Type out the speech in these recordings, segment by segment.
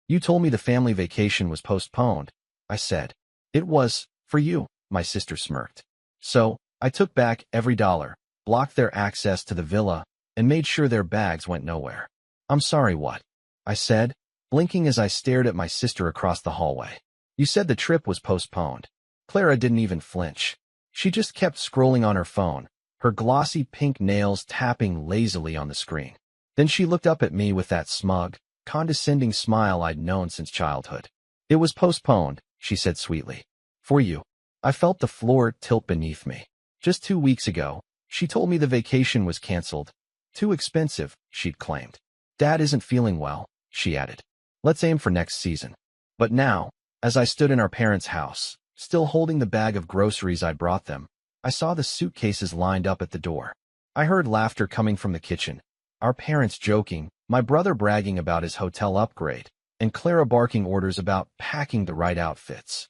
You told me the family vacation was postponed, I said. It was, for you, my sister smirked. So, I took back every dollar, blocked their access to the villa, and made sure their bags went nowhere. I'm sorry, what? I said, blinking as I stared at my sister across the hallway. You said the trip was postponed. Clara didn't even flinch. She just kept scrolling on her phone, her glossy pink nails tapping lazily on the screen. Then she looked up at me with that smug, condescending smile I'd known since childhood. It was postponed, she said sweetly. For you. I felt the floor tilt beneath me. Just 2 weeks ago, she told me the vacation was canceled. Too expensive, she'd claimed. Dad isn't feeling well, she added. Let's aim for next season. But now, as I stood in our parents' house, still holding the bag of groceries I'd brought them, I saw the suitcases lined up at the door. I heard laughter coming from the kitchen, our parents joking, my brother bragging about his hotel upgrade, and Clara barking orders about packing the right outfits.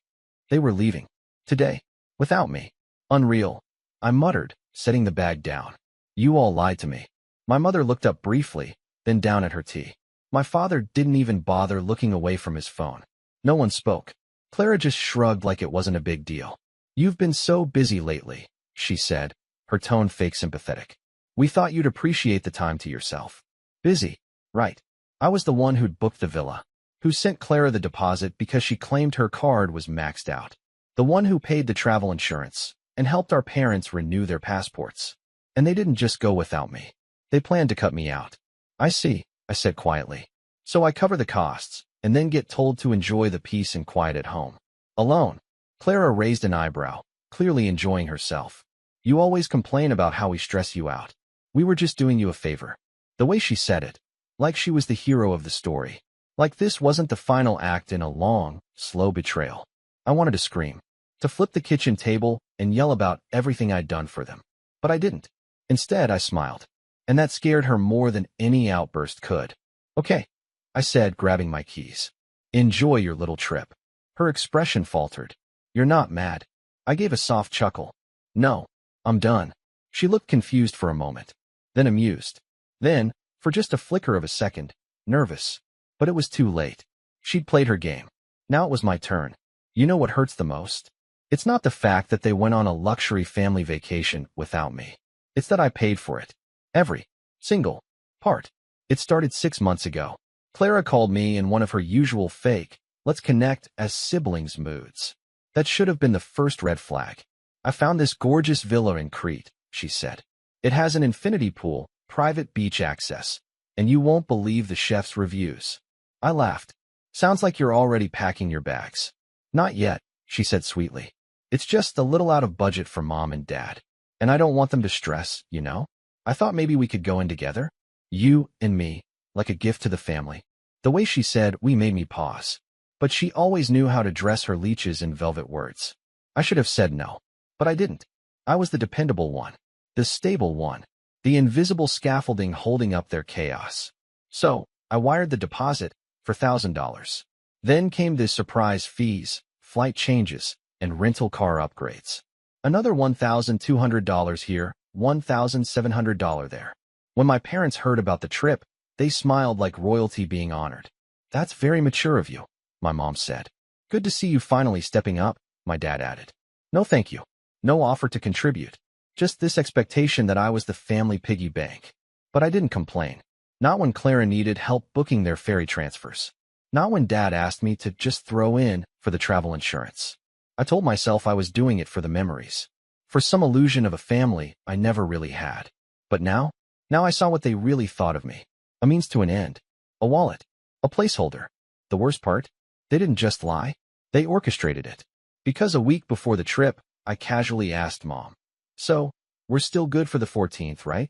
They were leaving. Today. Without me. Unreal. I muttered, setting the bag down. You all lied to me. My mother looked up briefly, then down at her tea. My father didn't even bother looking away from his phone. No one spoke. Clara just shrugged like it wasn't a big deal. You've been so busy lately, she said, her tone fake sympathetic. We thought you'd appreciate the time to yourself. Busy. Right. I was the one who'd booked the villa, who sent Clara the deposit because she claimed her card was maxed out, the one who paid the travel insurance, and helped our parents renew their passports. And they didn't just go without me. They planned to cut me out. I see, I said quietly. So I cover the costs, and then get told to enjoy the peace and quiet at home. Alone. Clara raised an eyebrow, clearly enjoying herself. You always complain about how we stress you out. We were just doing you a favor. The way she said it, like she was the hero of the story. Like this wasn't the final act in a long, slow betrayal. I wanted to scream, to flip the kitchen table and yell about everything I'd done for them. But I didn't. Instead, I smiled. And that scared her more than any outburst could. Okay, I said, grabbing my keys. Enjoy your little trip. Her expression faltered. You're not mad. I gave a soft chuckle. No, I'm done. She looked confused for a moment, then amused. Then, for just a flicker of a second, nervous. But it was too late. She'd played her game. Now it was my turn. You know what hurts the most? It's not the fact that they went on a luxury family vacation without me. It's that I paid for it. Every single part. It started 6 months ago. Clara called me in one of her usual fake, let's connect as siblings moods. That should have been the first red flag. I found this gorgeous villa in Crete, she said. It has an infinity pool, private beach access, and you won't believe the chef's reviews. I laughed. Sounds like you're already packing your bags. Not yet, she said sweetly. It's just a little out of budget for Mom and Dad. And I don't want them to stress, you know? I thought maybe we could go in together. You and me, like a gift to the family. The way she said we made me pause. But she always knew how to dress her leeches in velvet words. I should have said no. But I didn't. I was the dependable one. The stable one. The invisible scaffolding holding up their chaos. So, I wired the deposit for $1,000. Then came the surprise fees, flight changes, and rental car upgrades. Another $1,200 here, $1,700 there. When my parents heard about the trip, they smiled like royalty being honored. That's very mature of you, my mom said. Good to see you finally stepping up, my dad added. No thank you. No offer to contribute. Just this expectation that I was the family piggy bank. But I didn't complain. Not when Clara needed help booking their ferry transfers. Not when Dad asked me to just throw in for the travel insurance. I told myself I was doing it for the memories. For some illusion of a family I never really had. But now I saw what they really thought of me. A means to an end. A wallet. A placeholder. The worst part? They didn't just lie. They orchestrated it. Because a week before the trip, I casually asked Mom. So, we're still good for the 14th, right?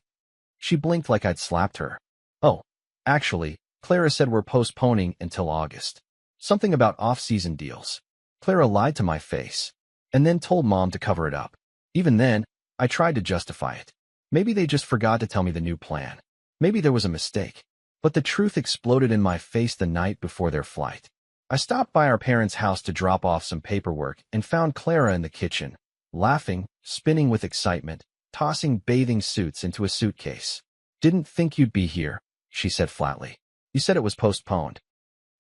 She blinked like I'd slapped her. Oh, actually, Clara said we're postponing until August. Something about off-season deals. Clara lied to my face, and then told Mom to cover it up. Even then, I tried to justify it. Maybe they just forgot to tell me the new plan. Maybe there was a mistake. But the truth exploded in my face the night before their flight. I stopped by our parents' house to drop off some paperwork and found Clara in the kitchen, laughing, spinning with excitement, tossing bathing suits into a suitcase. Didn't think you'd be here, she said flatly. You said it was postponed.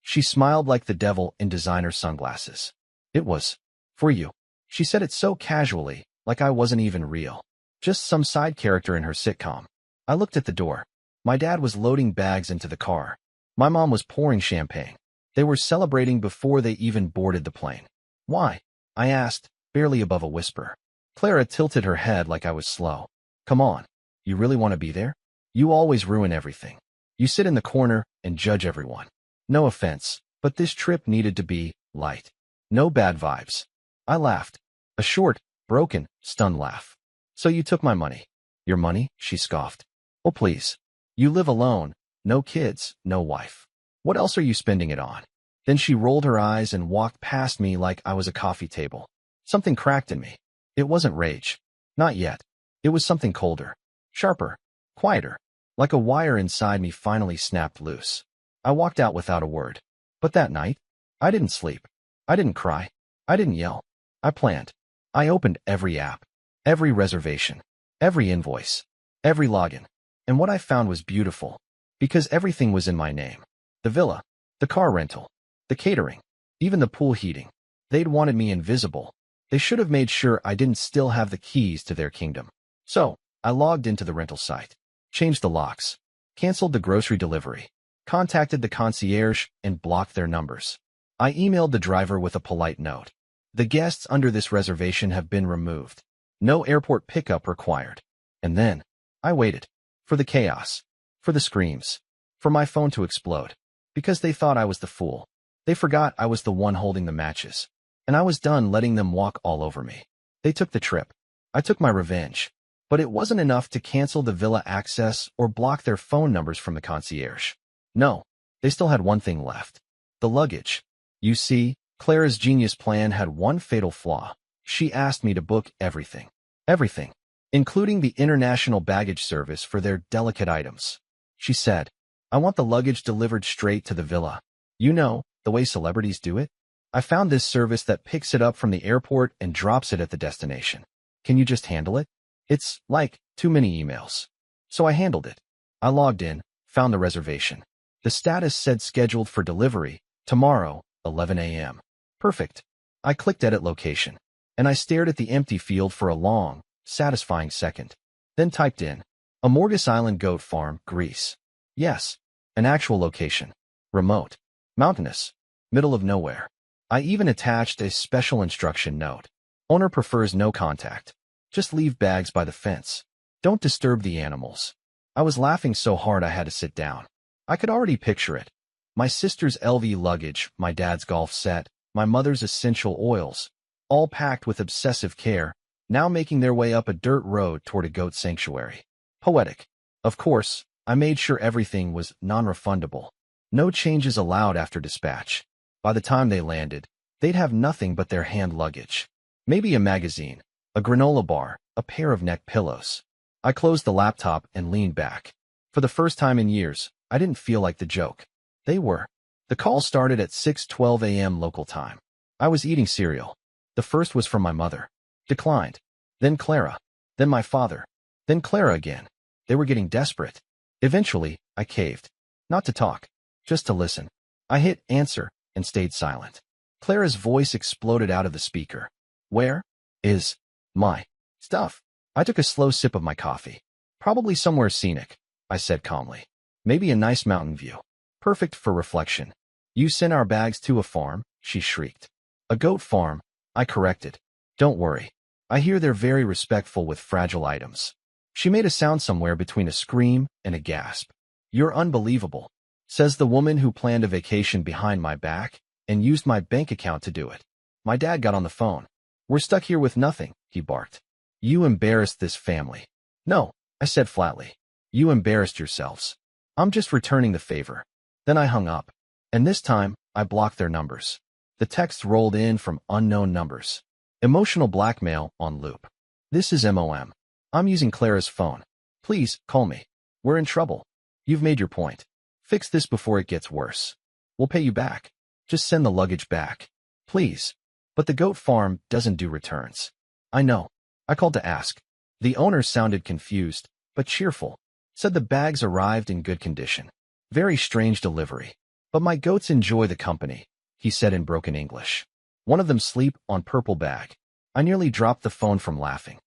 She smiled like the devil in designer sunglasses. It was for you. She said it so casually, like I wasn't even real. Just some side character in her sitcom. I looked at the door. My dad was loading bags into the car. My mom was pouring champagne. They were celebrating before they even boarded the plane. Why? I asked, barely above a whisper. Clara tilted her head like I was slow. Come on. You really want to be there? You always ruin everything. You sit in the corner and judge everyone. No offense, but this trip needed to be light. No bad vibes. I laughed. A short, broken, stunned laugh. So you took my money. Your money? She scoffed. Oh, please. You live alone. No kids, no wife. What else are you spending it on? Then she rolled her eyes and walked past me like I was a coffee table. Something cracked in me. It wasn't rage. Not yet. It was something colder. Sharper. Quieter. Like a wire inside me finally snapped loose. I walked out without a word. But that night, I didn't sleep. I didn't cry. I didn't yell. I planned. I opened every app, every reservation, every invoice, every login. And what I found was beautiful, because everything was in my name. The villa, the car rental, the catering, even the pool heating. They'd wanted me invisible. They should have made sure I didn't still have the keys to their kingdom. So, I logged into the rental site, changed the locks, canceled the grocery delivery, contacted the concierge, and blocked their numbers. I emailed the driver with a polite note. The guests under this reservation have been removed. No airport pickup required. And then, I waited. For the chaos. For the screams. For my phone to explode. Because they thought I was the fool. They forgot I was the one holding the matches. And I was done letting them walk all over me. They took the trip. I took my revenge. But it wasn't enough to cancel the villa access or block their phone numbers from the concierge. No, they still had one thing left. The luggage. You see, Clara's genius plan had one fatal flaw. She asked me to book everything. Everything. Including the international baggage service for their delicate items. She said, I want the luggage delivered straight to the villa. You know, the way celebrities do it. I found this service that picks it up from the airport and drops it at the destination. Can you just handle it? It's like too many emails. So I handled it. I logged in, found the reservation. The status said scheduled for delivery, tomorrow, 11 a.m. Perfect. I clicked edit location, and I stared at the empty field for a long, satisfying second. Then typed in, Amorgus Island Goat Farm, Greece. Yes, an actual location. Remote. Mountainous. Middle of nowhere. I even attached a special instruction note. Owner prefers no contact. Just leave bags by the fence. Don't disturb the animals. I was laughing so hard I had to sit down. I could already picture it. My sister's LV luggage, my dad's golf set, my mother's essential oils, all packed with obsessive care, now making their way up a dirt road toward a goat sanctuary. Poetic. Of course, I made sure everything was non-refundable. No changes allowed after dispatch. By the time they landed, they'd have nothing but their hand luggage. Maybe a magazine, a granola bar, a pair of neck pillows. I closed the laptop and leaned back. For the first time in years, I didn't feel like the joke. They were. The call started at 6:12 a.m. local time. I was eating cereal. The first was from my mother. Declined. Then Clara. Then my father. Then Clara again. They were getting desperate. Eventually, I caved. Not to talk. Just to listen. I hit answer and stayed silent. Clara's voice exploded out of the speaker. Where is my stuff? I took a slow sip of my coffee. Probably somewhere scenic, I said calmly. Maybe a nice mountain view. Perfect for reflection. You sent our bags to a farm, she shrieked. A goat farm, I corrected. Don't worry. I hear they're very respectful with fragile items. She made a sound somewhere between a scream and a gasp. You're unbelievable, says the woman who planned a vacation behind my back and used my bank account to do it. My dad got on the phone. We're stuck here with nothing, he barked. You embarrassed this family. No, I said flatly. You embarrassed yourselves. I'm just returning the favor. Then I hung up. And this time, I blocked their numbers. The texts rolled in from unknown numbers. Emotional blackmail on loop. This is MOM. I'm using Clara's phone. Please, call me. We're in trouble. You've made your point. Fix this before it gets worse. We'll pay you back. Just send the luggage back. Please. But the goat farm doesn't do returns. I know. I called to ask. The owner sounded confused, but cheerful. Said the bags arrived in good condition. Very strange delivery. But my goats enjoy the company, he said in broken English. One of them sleep on purple bag. I nearly dropped the phone from laughing.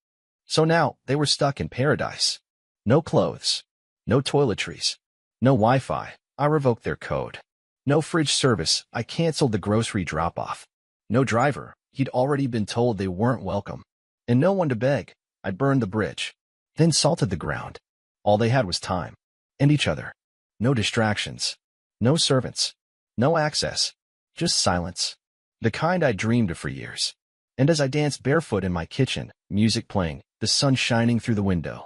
So now they were stuck in paradise. No clothes. No toiletries. No Wi-Fi. I revoked their code. No fridge service. I canceled the grocery drop-off. No driver. He'd already been told they weren't welcome. And no one to beg. I burned the bridge. Then salted the ground. All they had was time. And each other. No distractions. No servants. No access. Just silence. The kind I dreamed of for years. And as I danced barefoot in my kitchen, music playing, the sun shining through the window,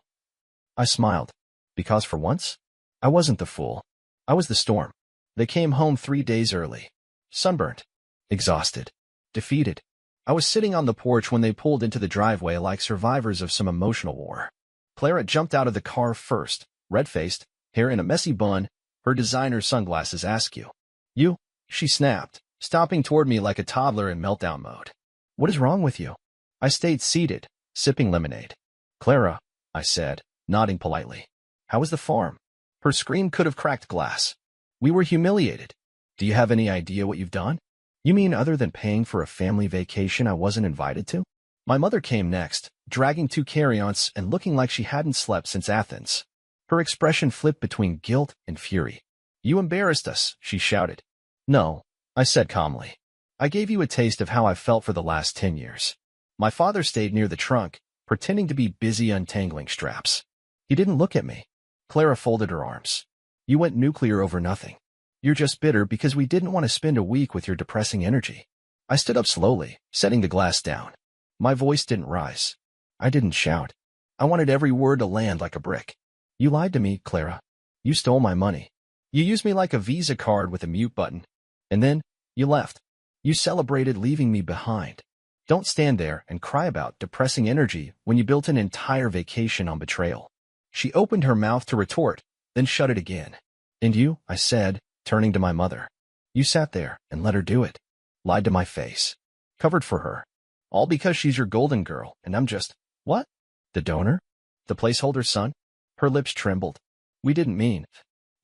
I smiled. Because for once, I wasn't the fool. I was the storm. They came home 3 days early. Sunburnt. Exhausted. Defeated. I was sitting on the porch when they pulled into the driveway like survivors of some emotional war. Clara jumped out of the car first, red-faced, hair in a messy bun, her designer sunglasses askew. You, she snapped, stomping toward me like a toddler in meltdown mode. What is wrong with you? I stayed seated, sipping lemonade. Clara, I said, nodding politely. How was the farm? Her scream could have cracked glass. We were humiliated. Do you have any idea what you've done? You mean other than paying for a family vacation I wasn't invited to? My mother came next, dragging 2 carry-ons and looking like she hadn't slept since Athens. Her expression flipped between guilt and fury. You embarrassed us, she shouted. No, I said calmly. I gave you a taste of how I felt for the last 10 years. My father stayed near the trunk, pretending to be busy untangling straps. He didn't look at me. Clara folded her arms. You went nuclear over nothing. You're just bitter because we didn't want to spend a week with your depressing energy. I stood up slowly, setting the glass down. My voice didn't rise. I didn't shout. I wanted every word to land like a brick. You lied to me, Clara. You stole my money. You used me like a Visa card with a mute button. And then, you left. You celebrated leaving me behind. Don't stand there and cry about depressing energy when you built an entire vacation on betrayal. She opened her mouth to retort, then shut it again. And you, I said, turning to my mother. You sat there and let her do it. Lied to my face. Covered for her. All because she's your golden girl, and I'm just, what? The donor? The placeholder's son? Her lips trembled. We didn't mean.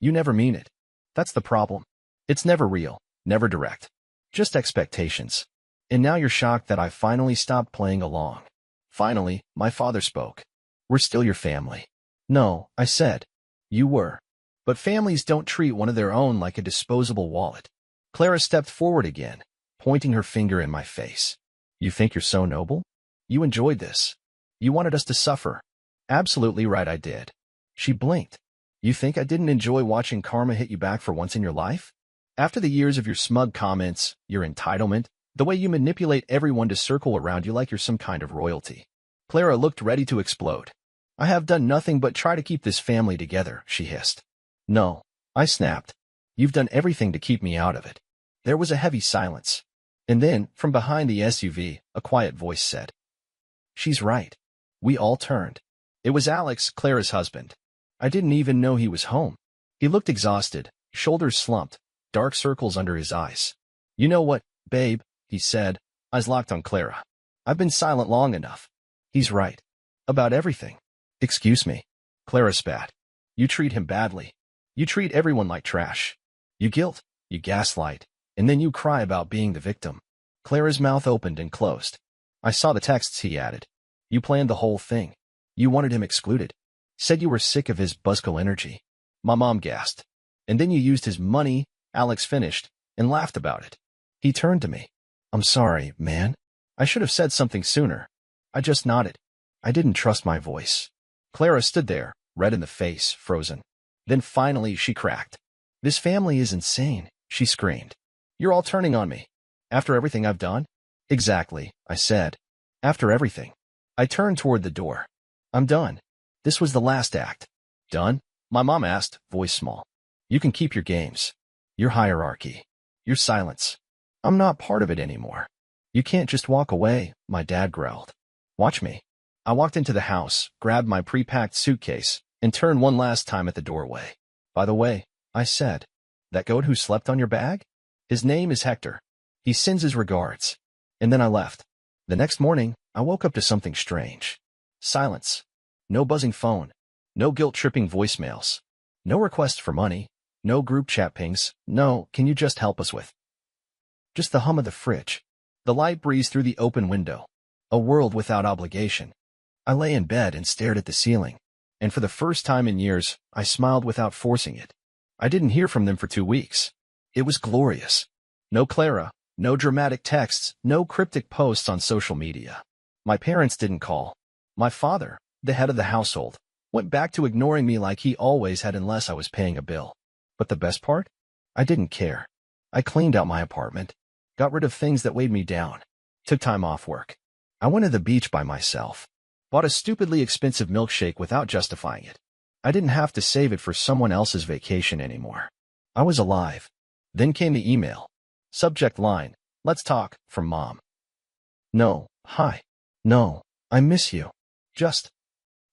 You never mean it. That's the problem. It's never real, never direct. Just expectations. And now you're shocked that I finally stopped playing along. Finally, my father spoke. We're still your family. No, I said. You were. But families don't treat one of their own like a disposable wallet. Clara stepped forward again, pointing her finger in my face. You think you're so noble? You enjoyed this. You wanted us to suffer. Absolutely right, I did. She blinked. You think I didn't enjoy watching karma hit you back for once in your life? After the years of your smug comments, your entitlement, the way you manipulate everyone to circle around you like you're some kind of royalty. Clara looked ready to explode. I have done nothing but try to keep this family together, she hissed. No, I snapped. You've done everything to keep me out of it. There was a heavy silence. And then, from behind the SUV, a quiet voice said, She's right. We all turned. It was Alex, Clara's husband. I didn't even know he was home. He looked exhausted, shoulders slumped, dark circles under his eyes. You know what, babe, he said, eyes locked on Clara. I've been silent long enough. He's right. About everything. Excuse me. Clara spat. You treat him badly. You treat everyone like trash. You guilt, you gaslight, and then you cry about being the victim. Clara's mouth opened and closed. I saw the texts he added. You planned the whole thing. You wanted him excluded. Said you were sick of his buzzkill energy. My mom gasped. And then you used his money, Alex finished, and laughed about it. He turned to me. I'm sorry, man. I should have said something sooner. I just nodded. I didn't trust my voice. Clara stood there, red in the face, frozen. Then finally she cracked. This family is insane, she screamed. You're all turning on me. After everything I've done? Exactly, I said. After everything. I turned toward the door. I'm done. This was the last act. Done? My mom asked, voice small. You can keep your games. Your hierarchy. Your silence. I'm not part of it anymore. You can't just walk away, my dad growled. Watch me. I walked into the house, grabbed my pre-packed suitcase, and turned one last time at the doorway. By the way, I said, that goat who slept on your bag? His name is Hector. He sends his regards. And then I left. The next morning, I woke up to something strange. Silence. No buzzing phone. No guilt-tripping voicemails. No request for money. No group chat pings. No, can you just help us with? Just the hum of the fridge. The light breeze through the open window. A world without obligation. I lay in bed and stared at the ceiling. And for the first time in years, I smiled without forcing it. I didn't hear from them for 2 weeks. It was glorious. No Clara, no dramatic texts, no cryptic posts on social media. My parents didn't call. My father, the head of the household, went back to ignoring me like he always had unless I was paying a bill. But the best part? I didn't care. I cleaned out my apartment, got rid of things that weighed me down, took time off work. I went to the beach by myself, bought a stupidly expensive milkshake without justifying it. I didn't have to save it for someone else's vacation anymore. I was alive. Then came the email. Subject line, "Let's talk," from Mom. No, hi. No, I miss you. Just,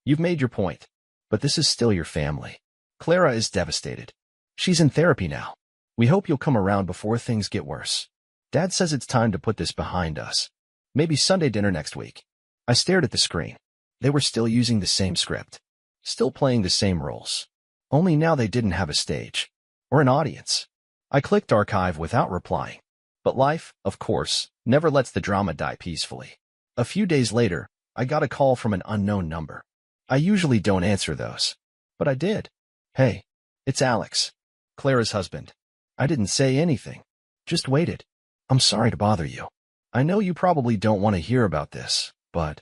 you've made your point, but this is still your family. Clara is devastated. She's in therapy now. We hope you'll come around before things get worse. Dad says it's time to put this behind us. Maybe Sunday dinner next week. I stared at the screen. They were still using the same script. Still playing the same roles. Only now they didn't have a stage. Or an audience. I clicked archive without replying. But life, of course, never lets the drama die peacefully. A few days later, I got a call from an unknown number. I usually don't answer those. But I did. Hey, it's Alex, Clara's husband. I didn't say anything. Just waited. I'm sorry to bother you. I know you probably don't want to hear about this, but,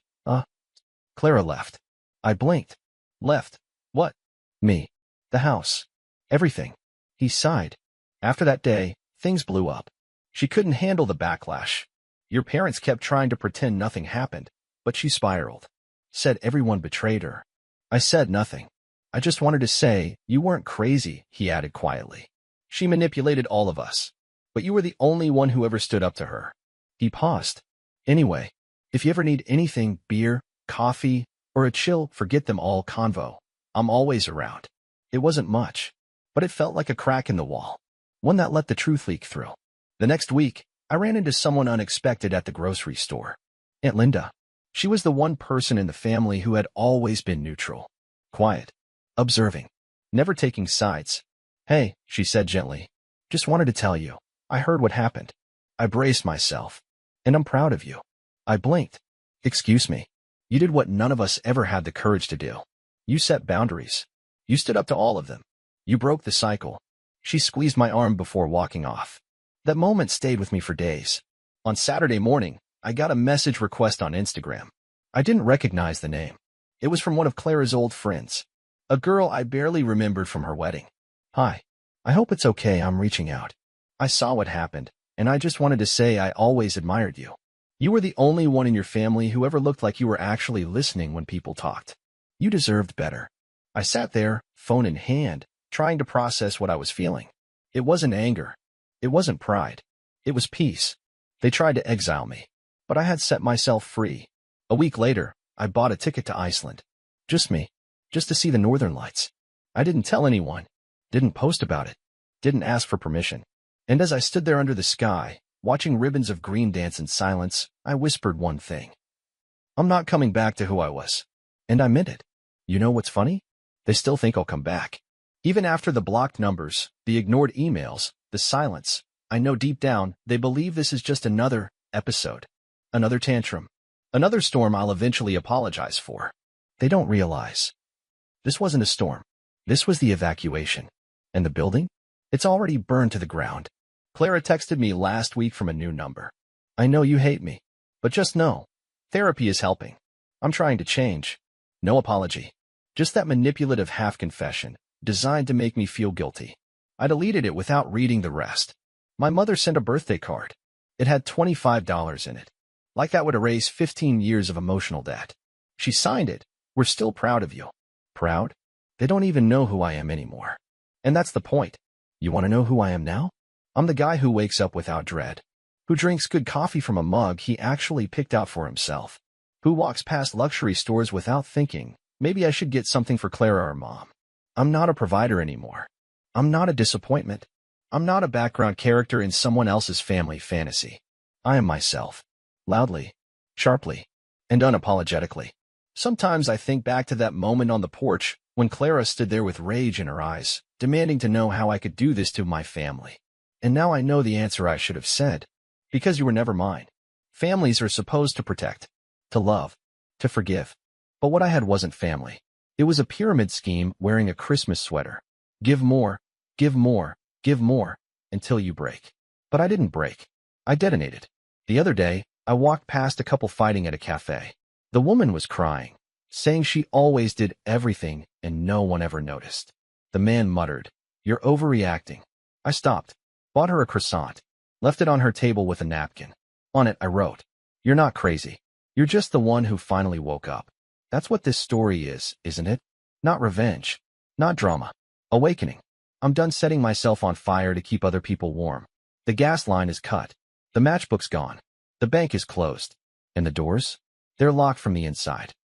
Clara left. I blinked. Left. What? Me. The house. Everything. He sighed. After that day, things blew up. She couldn't handle the backlash. Your parents kept trying to pretend nothing happened, but she spiraled. Said everyone betrayed her. I said nothing. I just wanted to say, you weren't crazy, he added quietly. She manipulated all of us. But you were the only one who ever stood up to her. He paused. Anyway, if you ever need anything, beer, coffee, or a chill, forget them all convo. I'm always around. It wasn't much, but it felt like a crack in the wall. One that let the truth leak through. The next week, I ran into someone unexpected at the grocery store. Aunt Linda. She was the one person in the family who had always been neutral. Quiet. Observing. Never taking sides. Hey, she said gently. Just wanted to tell you. I heard what happened. I braced myself. And I'm proud of you. I blinked. Excuse me. You did what none of us ever had the courage to do. You set boundaries. You stood up to all of them. You broke the cycle. She squeezed my arm before walking off. That moment stayed with me for days. On Saturday morning, I got a message request on Instagram. I didn't recognize the name. It was from one of Clara's old friends. A girl I barely remembered from her wedding. Hi. I hope it's okay I'm reaching out. I saw what happened, and I just wanted to say I always admired you. You were the only one in your family who ever looked like you were actually listening when people talked. You deserved better. I sat there, phone in hand, trying to process what I was feeling. It wasn't anger. It wasn't pride. It was peace. They tried to exile me, but I had set myself free. A week later, I bought a ticket to Iceland. Just me. Just to see the northern lights. I didn't tell anyone. Didn't post about it. Didn't ask for permission. And as I stood there under the sky, watching ribbons of green dance in silence, I whispered one thing. I'm not coming back to who I was. And I meant it. You know what's funny? They still think I'll come back. Even after the blocked numbers, the ignored emails, the silence, I know deep down they believe this is just another episode. Another tantrum. Another storm I'll eventually apologize for. They don't realize. This wasn't a storm. This was the evacuation. And the building? It's already burned to the ground. Clara texted me last week from a new number. I know you hate me, but just know, therapy is helping. I'm trying to change. No apology. Just that manipulative half-confession, designed to make me feel guilty. I deleted it without reading the rest. My mother sent a birthday card. It had $25 in it. Like that would erase 15 years of emotional debt. She signed it. We're still proud of you. Proud? They don't even know who I am anymore. And that's the point. You want to know who I am now? I'm the guy who wakes up without dread. Who drinks good coffee from a mug he actually picked out for himself. Who walks past luxury stores without thinking, maybe I should get something for Clara or Mom. I'm not a provider anymore. I'm not a disappointment. I'm not a background character in someone else's family fantasy. I am myself. Loudly, sharply, and unapologetically. Sometimes I think back to that moment on the porch when Clara stood there with rage in her eyes, demanding to know how I could do this to my family. And now I know the answer I should have said. Because you were never mine. Families are supposed to protect, to love, to forgive. But what I had wasn't family. It was a pyramid scheme wearing a Christmas sweater. Give more, give more, give more, until you break. But I didn't break. I detonated. The other day, I walked past a couple fighting at a cafe. The woman was crying, saying she always did everything and no one ever noticed. The man muttered, "You're overreacting." I stopped, bought her a croissant, left it on her table with a napkin. On it, I wrote, "You're not crazy. You're just the one who finally woke up." That's what this story is, isn't it? Not revenge. Not drama. Awakening. I'm done setting myself on fire to keep other people warm. The gas line is cut. The matchbook's gone. The bank is closed. And the doors? They're locked from the inside.